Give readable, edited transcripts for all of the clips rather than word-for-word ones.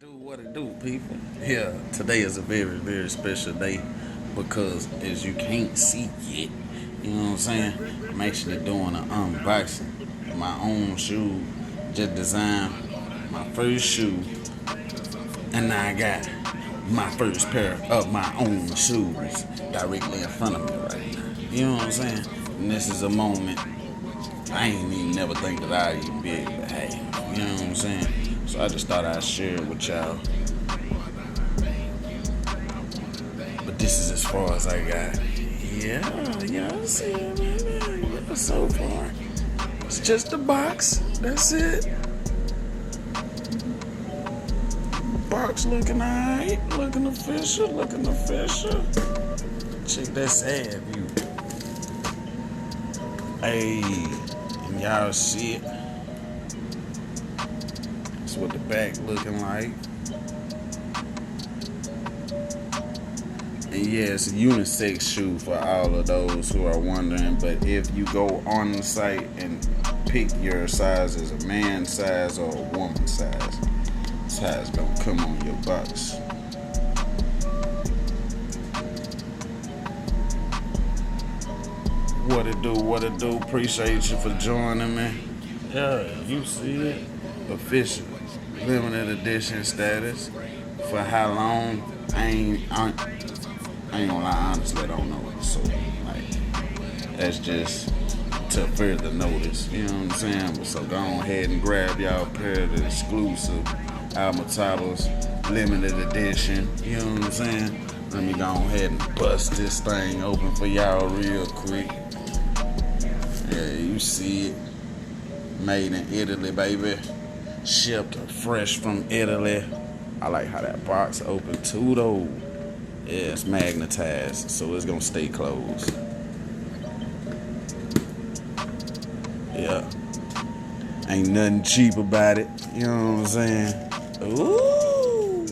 What it do, people? Yeah, today is a very, very special day because as you can't see yet, you know what I'm saying? I'm actually doing an unboxing of my own shoe. Just designed my first shoe, and now I got my first pair of my own shoes directly in front of me right now. You know what I'm saying? And this is a moment I ain't even never think that I'd even be able to have. You know what I'm saying? So I just thought I'd share it with y'all. But this is as far as I got. Yeah, I see it, man. Yeah, so far. It's just a box. That's it. Box looking alright. Looking official. Check that sad view. Hey, and y'all see it. That's what the back looking like. And yeah, it's a unisex shoe for all of those who are wondering. But if you go on the site and pick your size as a man size or a woman size, that's how it's gonna come on your box. What it do? Appreciate you for joining me. Yeah, you see it. Official. Limited edition status. For how long? I ain't gonna lie, honestly, I don't know. So, like, that's just to further notice. You know what I'm saying? So go ahead and grab y'all a pair of the exclusive Mujtaba's limited edition. You know what I'm saying? Let me go ahead and bust this thing open for y'all real quick. Yeah, you see it. Made in Italy, baby. Shipped fresh from Italy. I like how that box open too, though. Yeah, it's magnetized, so it's gonna stay closed. Yeah. Ain't nothing cheap about it. You know what I'm saying? Ooh.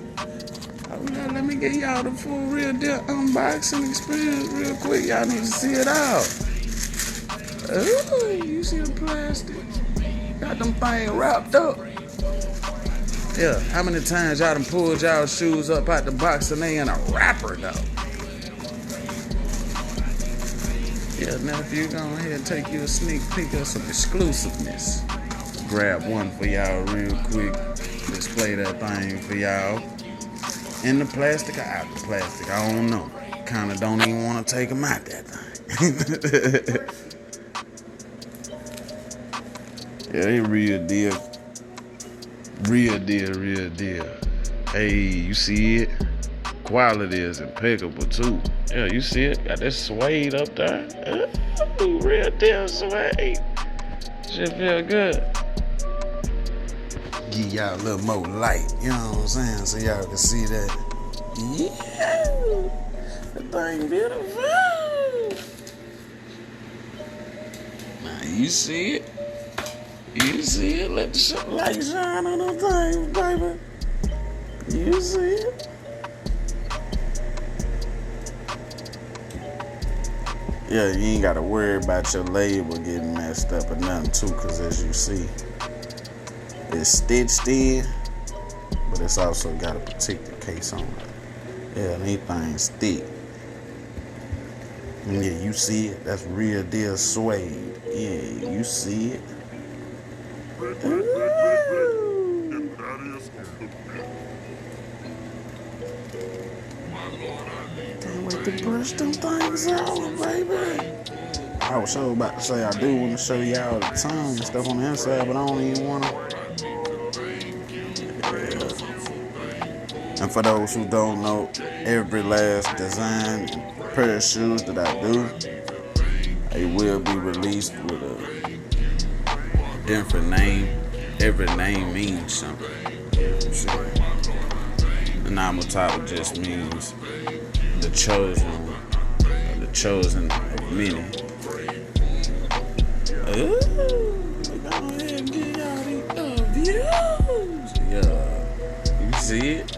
Let me get y'all the full real deal unboxing experience real quick. Y'all need to see it out. Ooh, you see the plastic? Got them things wrapped up. Yeah, how many times y'all done pulled y'all shoes up out the box and they in a wrapper though? Yeah, now if you go ahead and take you a sneak peek of some exclusiveness, grab one for y'all real quick, display that thing for y'all. In the plastic or out the plastic, I don't know. Kinda don't even want to take them out that thing. Yeah, they real deal. Real deal. Hey, you see it? Quality is impeccable too. Yeah, you see it? Got that suede up there. Ooh, real deal suede. Shit feel good. Give y'all a little more light, you know what I'm saying? So y'all can see that. Yeah, that thing beautiful. Now you see it? You see it? Let the light shine on them things, baby. You see it? Yeah, you ain't gotta worry about your label getting messed up or nothing too, cause as you see, it's stitched in, but it's also got a protective case on it. Yeah, these things thick. And yeah, you see it? That's real deal suede. Yeah, you see it? Can't wait to brush them things out, baby. I was sure about to say I do want to show y'all the tongue and stuff on the inside, but I don't even want to. Yeah. And for those who don't know, every last design pair of shoes that I do, they will be released with a different name. Every name means something. And Mujtaba just means the chosen of many. Ooh, go ahead and get y'all these views. Yeah, you see it?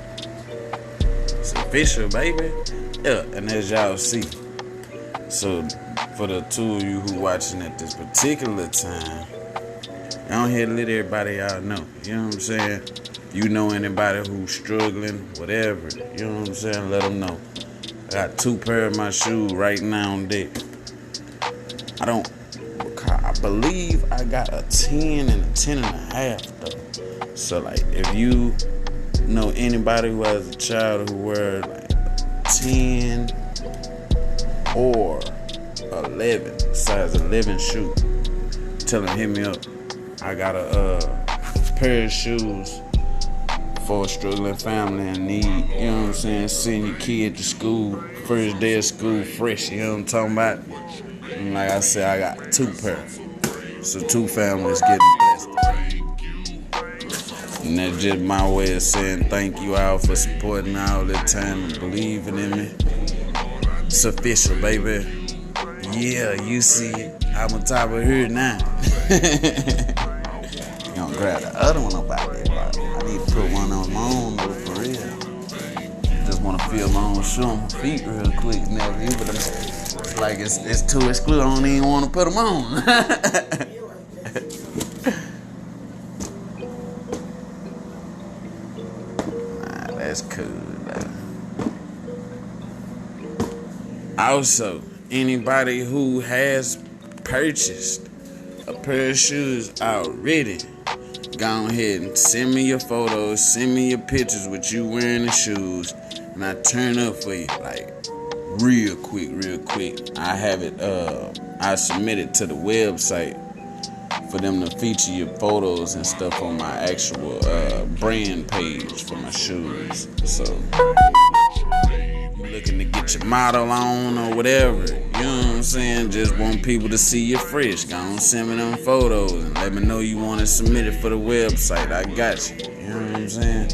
It's official, baby. Yeah, and as y'all see, so for the two of you who watching at this particular time, I'm here to let everybody y'all know. You know what I'm saying? you know anybody who's struggling, whatever, you know what I'm saying, let them know. I got 2 pair of my shoes right now on deck. I believe I got a 10 and a 10 and a half though. So like, if you know anybody who has a child who wear like 10 or 11, size 11 shoe, tell them hit me up. I got a pair of shoes for a struggling family in need, you know what I'm saying, send your kid to school, first day of school fresh, you know what I'm talking about? And like I said, I got 2 pairs, so 2 families getting blessed. And that's just my way of saying thank you all for supporting all the time and believing in me. It's official, baby. Yeah, you see it. I'm on top of here now. You gonna grab the other one up out there, bro. I need to put one on my own though, for real. Just wanna feel my own shoe on my feet real quick and everything, but it's like it's too exclusive. I don't even wanna put them on. Nah, that's cool, though. Also, anybody who has purchased a pair of shoes already, go ahead and send me your photos, send me your pictures with you wearing the shoes, and I turn up for you, like, real quick. I have it, I submit it to the website for them to feature your photos and stuff on my actual brand page for my shoes. So, you looking to get your model on or whatever, you know what I'm saying, just want people to see you fresh, go on, send me them photos and let me know you want to submit it for the website. I got you, you know what I'm saying?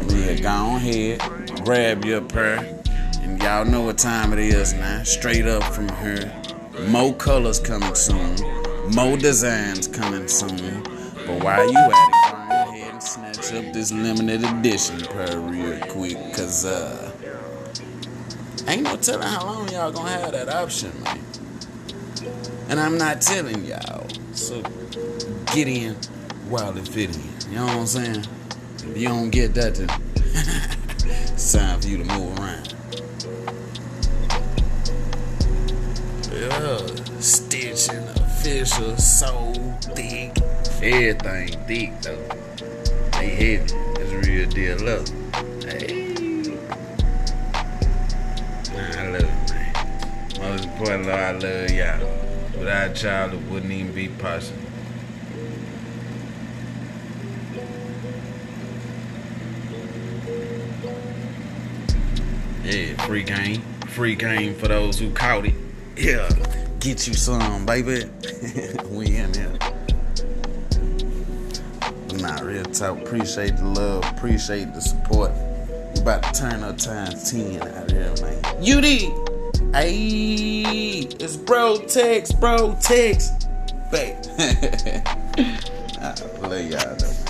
Yeah, go ahead, grab your pair, and y'all know what time it is now, straight up from here. More colors coming soon, more designs coming soon, but while you at it, go ahead and snatch up this limited edition pair real quick, cause ain't no telling how long y'all gonna have that option, man. And I'm not telling y'all. So get in while it fit in. You know what I'm saying? If you don't get that, then it's time for you to move around. Yeah, stitching, official, so thick. Everything thick though. They heavy. It's real deal. Look. Hey. I love it, man. Most importantly, I love y'all. Without y'all, it wouldn't even be possible. Yeah, free game for those who caught it. Yeah, get you some, baby. We in here. But nah, real talk. Appreciate the love. Appreciate the support. We about to turn up times 10 out here, man. You did. Ayy, it's bro text, babe. I love y'all though.